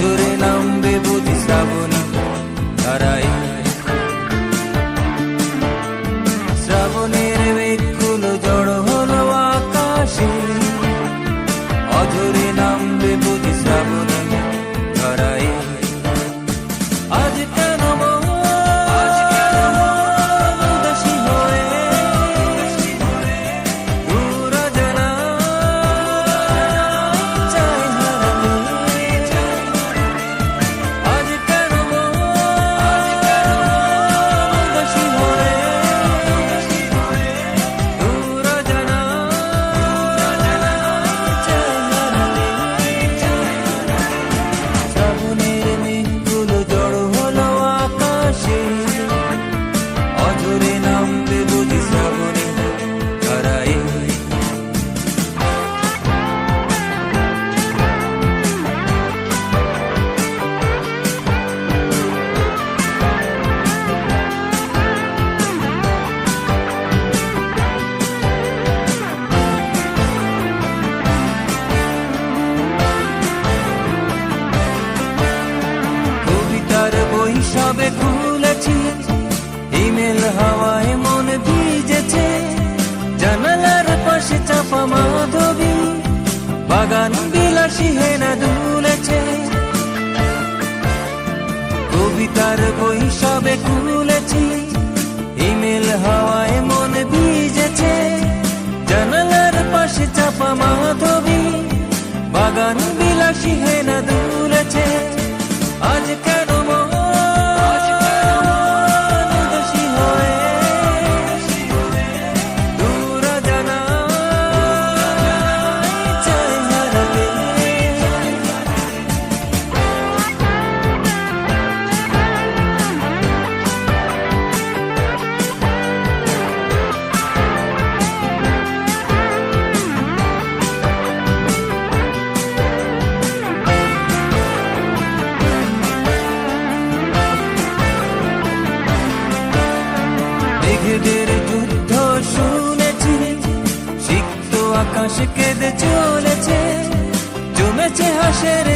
অঝরে নামবে বুঝি শ্রাবণী ধারায়। শ্রাবণের মেঘগুলো জড়ো হলো আকাশে, অঝরে নামবে বুঝি শ্রাবণী ধারায়। আজ কেন উদাসী হয়ে দূর অজানা চাই হারাতে। আজ কেন উদাসী হয়ে দূর অজানা চাই হারাতে। শ্রাবণের মেঘগুলো জড়ো হলো আকাশে, অঝরে নামবে বুঝি শ্রাবণী ধারায়। কবিতার বই সবে খুলেছি, ইমেল হাওয়ায় মন ভিজেছে। জানালার পাশে চাপা মাধবী, বাগান বিলাসী হেনা দুলেছে। কবিতার বই সবে খুলেছি, ইমেল হাওয়ায় মন ভিজেছে। জানালার পাশে চাপা মাধবী, বাগান বিলাসী হেনা দুলেছে। আজ কেন উদাসী হয়ে দূর অজানা চাই হারাতে। মেঘেদের যুদ্ধ শুনেছি, সিক্ত আকাশ কেঁদে চলেছে। জমেছে হাসের